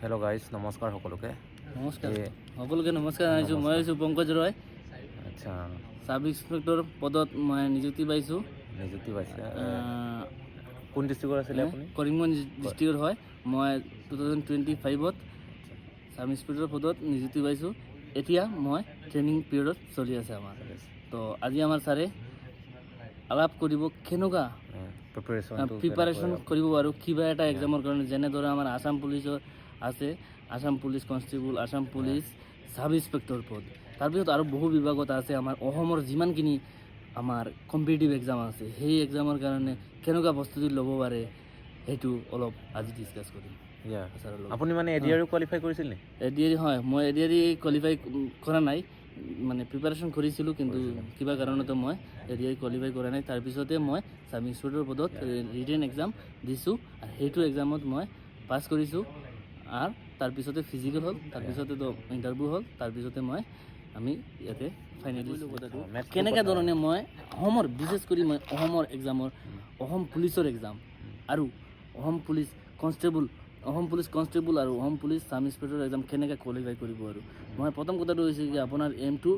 Hello' guys, নমস্কাৰ সকলোকে। নমস্কাৰ সকলোকে নমস্কাৰ জনাইছোঁ। মই হৈছোঁ পংকজ ৰয়। আচ্ছা, চাব ইন্সপেক্টৰ পদত মই নিযুক্তি পাইছোঁ। নিযুক্তি পাইছে। কোন ডিষ্ট্ৰিক্টৰ আছিলে আপুনি? কৰিমগঞ্জ ডিষ্ট্ৰিক্টৰ হয়। মই 2025ত চাব ইন্সপেক্টৰ পদত নিযুক্তি পাইছোঁ। এতিয়া মই ট্ৰেইনিং পিৰিয়ডত চলি আছে আমাৰ। তো আজি আমাৰ ছাৰে আলাপ কৰিব কেনেকুৱা প্ৰিপাৰেশ্যন কৰিব আৰু কিবা এটা এক্সামৰ কাৰণে, যেনেদৰে আমাৰ আসাম পুলিচৰ আছে, Assam police constable, Assam police sub inspector পদ, তাৰপিছত আৰু বহু বিভাগত আছে। আমাৰ অসমৰ যিমানখিনি আমাৰ কম্পিটিটিভ এক্সাম আছে, সেই এক্সামৰ কাৰণে কেনেকুৱা প্ৰস্তুতি ল'ব পাৰে, সেইটো অলপ আজি ডিছকাছ কৰিম। আপুনি মানে এডিআৰইউ কোৱালিফাই কৰিছিল নি? এডিআৰই হয়, মই এডিআৰই কোৱালিফাই কৰা নাই, মানে প্ৰিপাৰেশ্যন কৰিছিলোঁ, কিন্তু কিবা কাৰণতে মই এডিআৰই কোৱালিফাই কৰা নাই। তাৰপিছতে মই চাব ইন্সপেক্টৰ পদত ৰিটেন এক্সাম দিছোঁ, আৰু সেইটো এক্সামত মই পাছ কৰিছোঁ। আৰু তাৰপিছতে ফিজিকেল হ'ল, তাৰপিছতে ইণ্টাৰভিউ হ'ল, তাৰপিছতে আমি ইয়াতে ফাইনেলি কথাটো কেনেকুৱা ধৰণে মই অসমৰ, বিশেষ কৰি মই অসমৰ এক্সামৰ, অসম পুলিচৰ এক্সাম আৰু অসম পুলিচ কনষ্টেবল আৰু Assam police sub inspector exam কেনেকৈ কোৱালিফাই কৰিব। আৰু মই প্ৰথম কথাটো হৈছে যে আপোনাৰ এমটো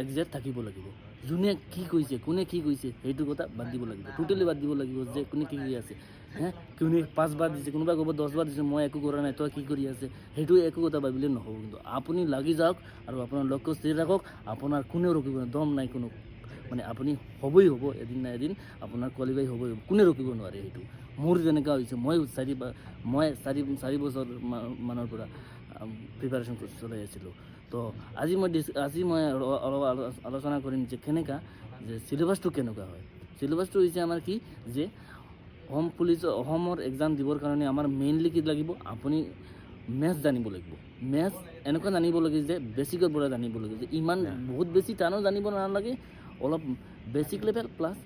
একজেক্ট থাকিব লাগিব। যোনে কি কৈছে, কোনে কি কৈছে, সেইটো কথা বাদ দিব লাগিব, টোটেলি বাদ দিব লাগিব যে কোনে কি আছে। কোনে 5 বাৰ দিছে, কোনোবাই ক'ব 10 বাৰ দিছে, মই একো কৰা নাই, তই কি কৰি আছে, সেইটো একো কথা ভাবিলে নহ'ব। কিন্তু আপুনি লাগি যাওক আৰু আপোনাৰ লক্ষ্য স্থিৰ ৰাখক। আপোনাৰ কোনেও ৰখিব নাই, দম নাই কোনো, মানে আপুনি হ'বই হ'ব, এদিন না এদিন আপোনাৰ কোৱালিফাই হ'বই হ'ব, কোনে ৰখিব নোৱাৰে। সেইটো মোৰ যেনেকুৱা হৈছে, মই 4 বছৰ মানৰ পৰা প্ৰিপাৰেশ্যন চলাই আছিলোঁ। তো আজি মই অলপ আলোচনা কৰিম যে কেনেকুৱা, যে চিলেবাছটো কেনেকুৱা হয়। চিলেবাছটো হৈছে আমাৰ কি, যে অসমৰ এক্সাম দিবৰ কাৰণে আমাৰ মেইনলি কি লাগিব, আপুনি মেথছ জানিব লাগিব। মেথছ এনেকুৱা জানিব লাগে যে বেছিকৰ পৰা জানিব লাগে, যে ইমান বহুত বেছি টানো জানিব নালাগে, অলপ বেছিক লেভেল প্লাছ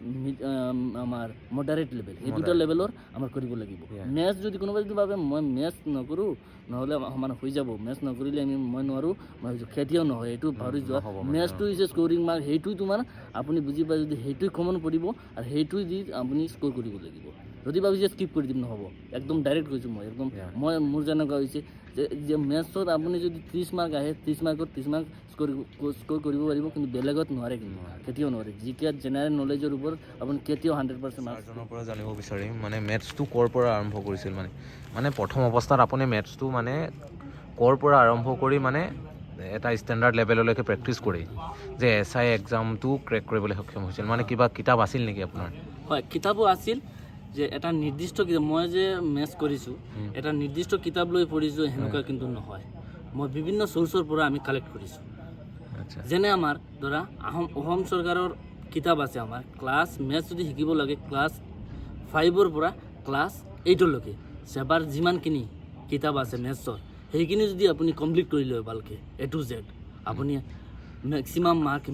আমাৰ মডাৰেট লেভেল, এই দুটা লেভেলৰ আমাৰ কৰিব লাগিব। মেথছ যদি কোনোবাই যদি ভাবে মই মেথছ নকৰোঁ, নহ'লে মানে হৈ যাব, মেথছ নকৰিলে মই নোৱাৰোঁ, মই কেতিয়াও নহয়, এইটো ভাবি যোৱা। মেথছটো হৈছে স্ক'ৰিং মাৰ্ক, সেইটোৱে তোমাৰ আপুনি বুজি পায় যদি সেইটোৱে কমন পৰিব, আৰু সেইটোৱে দি আপুনি স্ক'ৰ কৰিব লাগিব। যদি ভাবিছে স্কিপ কৰি দিম, নহ'ব। একদম ডাইৰেক্ট কৈছোঁ মই, মোৰ যেনেকুৱা হৈছে যে মেথছত আপুনি যদি 30 মাৰ্ক আহে, 30 মাৰ্কত 30 মাৰ্ক স্ক'ৰ কৰিব পাৰিব, কিন্তু বেলেগত নোৱাৰে, কিন্তু কেতিয়াও নোৱাৰে। জিকে জেনেৰেল নলেজৰ ওপৰত আপুনি কেতিয়াও 100% মাৰ্কজনৰ পৰা জানিব বিচাৰিম, মানে মেথছটো ক'ৰ পৰা আৰম্ভ কৰিছিল, মানে প্ৰথম অৱস্থাত আপুনি মেথছটো মানে ক'ৰ পৰা আৰম্ভ কৰি মানে এটা ষ্টেণ্ডাৰ্ড লেভেললৈকে প্ৰেক্টিচ কৰি যে SI এক্সামটো ক্ৰেক কৰিবলৈ সক্ষম হৈছিল, মানে কিবা কিতাপ আছিল নেকি আপোনাৰ? হয়, কিতাপো আছিল, যে এটা নিৰ্দিষ্ট কিতাপ, মই যে মেথছ কৰিছোঁ এটা নিৰ্দিষ্ট কিতাপ লৈ পঢ়িছোঁ, সেনেকুৱা কিন্তু নহয়। মই বিভিন্ন চ'ৰ্চৰ পৰা আমি কালেক্ট কৰিছোঁ। যেনে আমাৰ ধৰা অসম চৰকাৰৰ কিতাপ আছে, আমাৰ ক্লাছ মেথছ যদি শিকিব লাগে, ক্লাছ 5ৰ পৰা ক্লাছ 8লৈকে চেবাৰ যিমানখিনি কিতাপ আছে মেথছৰ, সেইখিনি যদি আপুনি কমপ্লিট কৰি লয় ভালকৈ A to Z, আপুনি মেক্সিমাম মাৰ্ক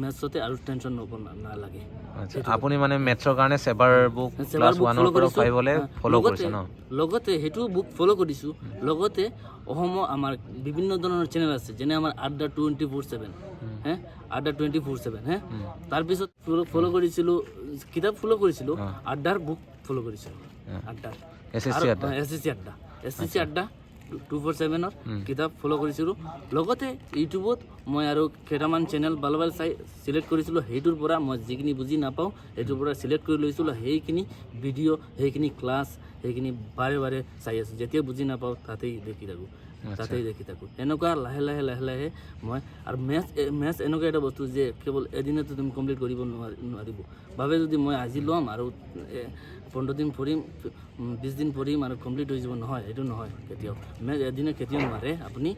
মেথছতে আৰু টেনশ্যন ল'ব নালাগে। আপুনি মানে মেথছৰ কাৰণে চেবাৰ বুক ক্লাছ 1ৰ পৰা 5লৈ ফ'ল' কৰিছে ন? লগতে সেইটো বুক ফ'ল' কৰিছোঁ। লগতে অসমৰ আমাৰ বিভিন্ন ধৰণৰ চেনেল আছে, যেনে আমাৰ আড্ডা 24/7, আড্ডা 24/7, তাৰপিছত ফ'ল' কৰিছিলোঁ, কিতাপ ফ'ল' কৰিছিলোঁ, আড্ডাৰ বুক ফ'ল' কৰিছিলোঁ, আড্ডাৰ SSC আড্ডা 247ৰ কিতাপ ফ'ল' কৰিছিলোঁ। লগতে ইউটিউবত মই আৰু কেইটামান চেনেল ভাল চাই চিলেক্ট কৰিছিলোঁ, সেইটোৰ পৰা মই যিখিনি বুজি নাপাওঁ সেইটোৰ পৰা চিলেক্ট কৰি লৈছিলোঁ, সেইখিনি ভিডিঅ', সেইখিনি ক্লাছ, সেইখিনি বাৰে চাই আছোঁ। যেতিয়া বুজি নাপাওঁ তাতেই দেখি থাকোঁ। এনেকুৱা লাহে লাহে মই, আৰু মেথছ এনেকুৱা এটা বস্তু যে কেৱল এদিনতে তুমি কমপ্লিট কৰিব নোৱাৰিব। ভাবে যদি মই আজি ল'ম আৰু 15 দিন পঢ়িম, 20 দিন পঢ়িম আৰু কমপ্লিট হৈ যাব, নহয়, এইটো নহয় কেতিয়াও। মেথছ এদিনে কেতিয়াও নোৱাৰে। আপুনি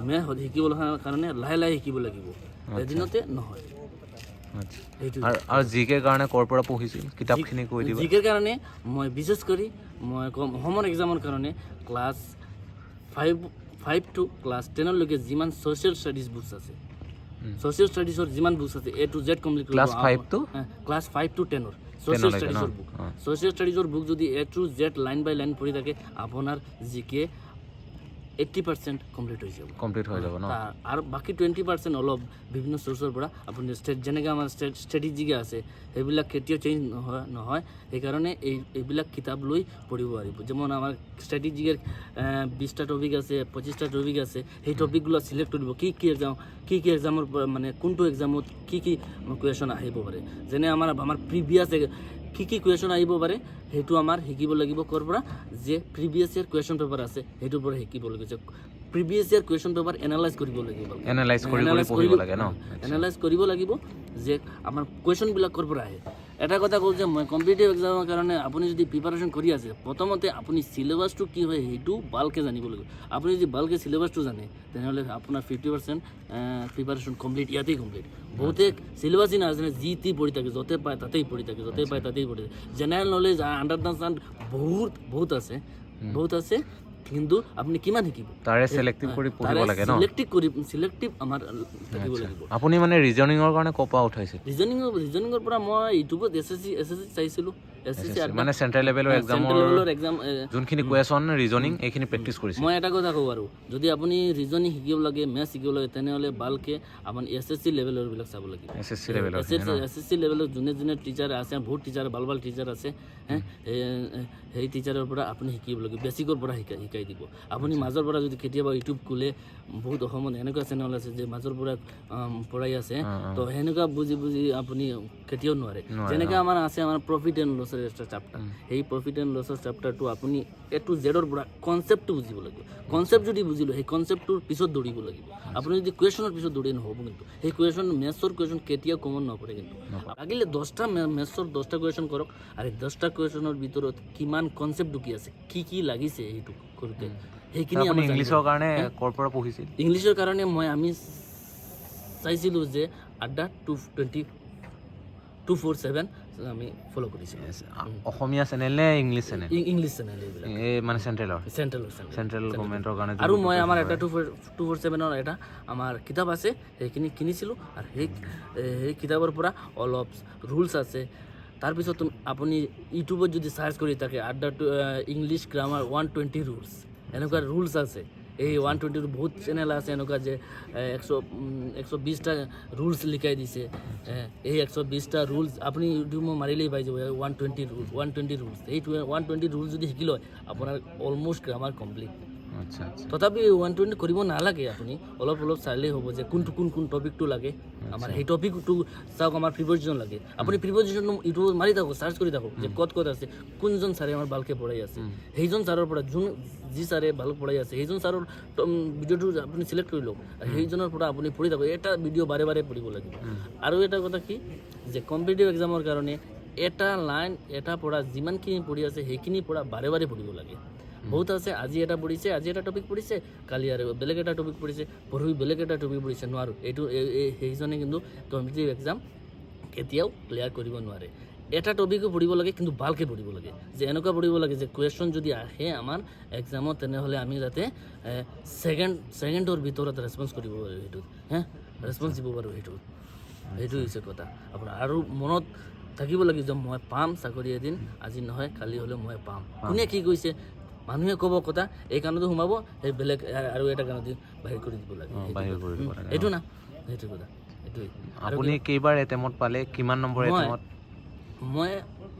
মেথছ শিকিবলৈ কাৰণে লাহে শিকিব লাগিব, এদিনতে নহয়। আৰু জিকেৰ কাৰণে ক'ৰ পৰা পঢ়িছিল, কিতাপখিনি কৈ দিব। জিকেৰ কাৰণে মই বিশেষ কৰি মই কম, অসমৰ এক্সামৰ কাৰণে ক্লাছ 5 to ক্লাছ 10লৈকে যিমান ছ'চিয়েল ষ্টাডিজ বুকছ আছে, ছ'চিয়েল ষ্টাডিজৰ যিমান বুকছ আছে A to Z কমপ্লিট কৰিব। ক্লাছ 5 to 10ৰ ছ'চিয়েল ষ্টাডিজৰ বুক, ছ'চিয়েল ষ্টাডিজৰ বুক যদি A to Z line by line পঢ়ি থাকে, আপোনাৰ জিকে 80% কমপ্লিট হৈ যাব কমপ্লিট হৈ যাব ন আৰু বাকী 20% অলপ বিভিন্ন চ'ৰ্চৰ পৰা আপুনি যেনেকৈ আমাৰ ষ্ট্ৰেটেজিকে আছে সেইবিলাক কেতিয়াও চেঞ্জ নহয় সেইকাৰণে এইবিলাক কিতাপ লৈ পঢ়িব পাৰিব যেমন আমাৰ ষ্ট্ৰেটেজিকেৰ 20টা টপিক আছে 25টা টপিক আছে সেই টপিকগুলো চিলেক্ট কৰিব কি এক্সামৰ মানে কোনটো এক্সামত কি কুৱেশ্যন আহিব পাৰে যেনে আমাৰ প্ৰিভিয়াছ কি কুৱেশ্যন আহিব পাৰে সেইটো আমাৰ শিকিব লাগিব ক'ৰ পৰা যে প্ৰিভিয়াছ ইয়াৰ কুৱেশ্যন পেপাৰ আছে সেইটোৰ পৰা শিকিব লাগিব যে previous year question paper analyse কৰিব লাগিব এনালাইজ কৰি পঢ়িব লাগে ন এনালাইজ কৰিব লাগিব যে আমাৰ কুৱেশ্যনবিলাক ক'ৰ পৰা আহে এটা কথা কওঁ যে মই কম্পিটিটিভ এক্সামৰ কাৰণে আপুনি যদি প্ৰিপাৰেশ্যন কৰি আছে প্ৰথমতে আপুনি চিলেবাছটো কি হয় সেইটো ভালকৈ জানিব লাগিব আপুনি যদি ভালকৈ চিলেবাছটো জানে তেনেহ'লে আপোনাৰ 50% প্ৰিপাৰেশ্যন কমপ্লিট ইয়াতেই কমপ্লিট বহুতে চিলেবাছই নাজানে যি টি পঢ়ি থাকে য'তে পায় তাতেই পঢ়ি থাকে জেনেৰেল নলেজ আণ্ডাৰষ্টেণ্ড বহুত আছে কিন্তু আপুনি কিমান শিকিব তাৰে সিলেক্টিভ কৰি পঢ়িব লাগে ন সিলেক্টিভ আমাৰ থাকিব লাগিব আপুনি মানে ৰিজনিঙৰ কাৰণে কপা উঠাইছে ৰিজনিঙৰ পৰা মই ইউটিউবত এছএছচি চাইছিলোঁ মানে চেণ্ট্ৰেল লেভেলৰ এক্সাম যোনখিনি কুৱেশ্যন ৰিজনিং এইখিনি প্ৰেক্টিছ কৰিছে মই এটা কথা কওঁ আৰু যদি আপুনি ৰিজনিং শিকিব লাগে মেথছ শিকিব লাগে তেনেহ'লে ভালকৈ আপুনি এছএছচি লেভেলৰবিলাক চাব লাগিব এছএছচি লেভেলৰ যোনে টিচাৰ আছে বহুত টিচাৰ ভাল টিচাৰ আছে সেই টিচাৰৰ পৰা আপুনি শিকিব লাগিব বেছিকৰ পৰা শিকাই দিব আপুনি মাজৰ পৰা যদি কেতিয়াবা ইউটিউব খোলে বহুত অসমত এনেকুৱা চেনেল আছে যে মাজৰ পৰা পঢ়াই আছে তো সেনেকুৱা বুজি আপুনি কেতিয়াও নোৱাৰে যেনেকৈ আমাৰ আছে আমাৰ প্ৰফিট এণ্ড লছৰ এটা চেপ্টাৰ সেই প্ৰফিট এণ্ড লছৰ চেপ্টাৰটো আপুনি A to Z ৰ পৰা কনচেপ্টটো বুজিব লাগিব কনচেপ্ট যদি বুজিলোঁ সেই কনচেপ্টটোৰ পিছত দৌৰিব লাগিব আপুনি যদি কুৱেশ্যনৰ পিছত দৌৰি নহ'ব কিন্তু সেই কুৱেশ্যন মেথছৰ কুৱেশ্যন কেতিয়াও কমন নপৰে কিন্তু লাগিলে 10টা মেথছৰ 10টা কুৱেশ্যন কৰক আৰু 10টা কুৱেশ্যনৰ ভিতৰত কিমান কনচেপ্ট ঢুকি আছে কি লাগিছে সেইটো কৰোঁতে সেইখিনি আপুনি ইংলিছৰ কাৰণে ক'ৰ পৰা পঢ়িছিল ইংলিছৰ কাৰণে আমি চাইছিলোঁ যে আড্ডা 247 আমি ফ'ল' কৰিছিলোঁ অসমীয়া চেনেল নে ইংলিছ চেনেল ইংলিছ চেনেল এইবিলাক এই মানে চেণ্ট্ৰেল গভৰ্ণমেণ্টৰ কাৰণে আৰু মই আমাৰ এটা 247ৰ এটা আমাৰ কিতাপ আছে সেইখিনি কিনিছিলোঁ আৰু সেই কিতাপৰ পৰা অলপ ৰুলছ আছে তাৰপিছত আপুনি ইউটিউবত যদি চাৰ্চ কৰি থাকে আড্ডা ইংলিছ গ্ৰামাৰ 120 ৰুলছ এনেকুৱা ৰুলছ আছে এই 120 বহুত চেনেল আছে এনেকুৱা যে 120টা ৰুলছ লিখাই দিছে এই 120টা ৰুলছ আপুনি ইউটিউবত মাৰিলেই পাই যাব 120 ৰুলছ এই 120 ৰুলছ যদি শিকি লয় আপোনাৰ অলমষ্ট গ্ৰামাৰ কমপ্লিট তথাপি 120 কৰিব নালাগে আপুনি অলপ চালেই হ'ব যে কোন টপিকটো লাগে আমাৰ সেই টপিকটো চাওক আমাৰ প্ৰিপজিশ্যন লাগে আপুনি প্ৰিপজিশ্যন ইউটিউবত মাৰি থাকক চাৰ্চ কৰি থাকক যে ক'ত আছে কোনজন ছাৰে আমাৰ ভালকৈ পঢ়াই আছে সেইজন ছাৰৰ পৰা যি ছাৰে ভাল পঢ়াই আছে সেইজন ছাৰৰ ভিডিঅ'টো আপুনি চিলেক্ট কৰি লওক আৰু সেইজনৰ পৰা আপুনি পঢ়ি থাকক এটা ভিডিঅ' বাৰে পঢ়িব লাগিব আৰু এটা কথা কি যে কম্পিটিটিভ এক্সামৰ কাৰণে এটা লাইন এটা পঢ়া যিমানখিনি পঢ়ি আছে সেইখিনি পঢ়া বাৰে পঢ়িব লাগে বহুত আছে আজি এটা পঢ়িছে আজি এটা টপিক পঢ়িছে কালি আৰু বেলেগ এটা টপিক পঢ়িছে পঢ়ি বেলেগ এটা টপিক পঢ়িছে নোৱাৰোঁ এইটো সেইজনে কিন্তু কম্পিটিটিভ এক্সাম কেতিয়াও ক্লিয়াৰ কৰিব নোৱাৰে এটা টপিকো পঢ়িব লাগে কিন্তু ভালকৈ পঢ়িব লাগে যে এনেকুৱা পঢ়িব লাগে যে কুৱেশ্যন যদি আহে আমাৰ এক্সামত তেনেহ'লে আমি যাতে ছেকেণ্ডৰ ভিতৰত ৰেছপঞ্চ কৰিব পাৰোঁ সেইটোত ৰেছপঞ্চ দিব পাৰোঁ সেইটোত সেইটো হৈছে কথা আপোনাৰ আৰু মনত থাকিব লাগে যে মই পাম চাকৰি এদিন আজি নহয় কালি হ'লেও মই পাম কোনে কি কৈছে মানুহে ক'ব কথা এই কাৰণতো সোমাব সেই বেলেগ আৰু এটা কাৰণত বাহিৰ কৰি দিব লাগে এইটো না সেইটো কথা এইটোৱেই আপুনি কেইবাৰ এটেম্পত পালে কিমান নম্বৰ এটেম্পত মই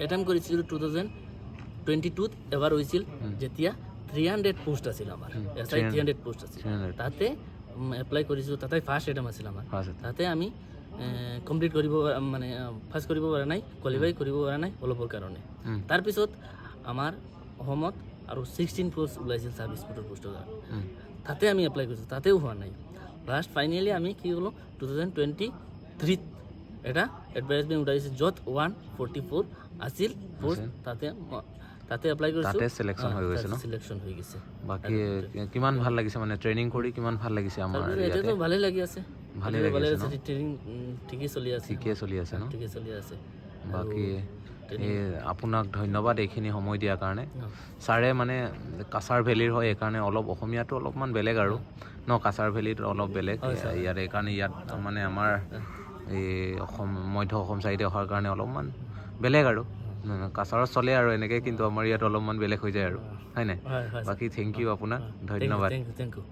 এটেম্প কৰিছিলোঁ 2022ত এবাৰ হৈছিল যেতিয়া 300 পোষ্ট আছিল আমাৰ SI 300 পোষ্ট আছিল তাতে এপ্লাই কৰিছিলোঁ তাতে ফাৰ্ষ্ট এটেম্প আছিল আমাৰ তাতে আমি কমপ্লিট কৰিব মানে ফাৰ্ষ্ট কৰিব পৰা নাই কোৱালিফাই কৰিব পৰা নাই অলপৰ কাৰণে তাৰপিছত আমাৰ অসমত আৰু 16 পোষ্ট ওলাইছিল ছাৰ্ভিচ স্পটৰ পোষ্টৰ কাৰণে তাতে আমি এপ্লাই কৰিছোঁ তাতেও হোৱা নাই লাষ্ট ফাইনেলি আমি কি ক'লোঁ 2023ত এটা এডভাৰটাইজমেণ্ট ওলাইছে য'ত 144 আছিল পোষ্ট তাতে এপ্লাই কৰিছোঁ তাতে সিলেকশ্যন হৈ গৈছে ন সিলেকশ্যন হৈ গৈছে বাকী কিমান ভাল লাগিছে মানে ট্ৰেইনিং কৰি কিমান ভাল লাগিছে আমাৰ এতিয়াতো ভালেই লাগি আছে ভালেই লাগিছে ট্ৰেইনিং ঠিকেই চলি আছে ন ঠিকেই চলি আছে বাকী আপোনাক ধন্যবাদ এইখিনি সময় দিয়াৰ কাৰণে ছাৰে মানে কাছাৰ ভেলীৰ হয় এইকাৰণে অলপ অসমীয়াটো অলপমান বেলেগ আৰু ন কাছাৰ ভেলীত অলপ বেলেগ ইয়াত এইকাৰণে ইয়াত মানে আমাৰ এই মধ্য অসম চাইডে অহাৰ কাৰণে অলপমান বেলেগ আৰু কাছাৰত চলে আৰু এনেকৈ কিন্তু আমাৰ ইয়াত অলপমান বেলেগ হৈ যায় আৰু হয় নাই হয় হয় বাকী থেংক ইউ আপোনাক ধন্যবাদ থেংক ইউ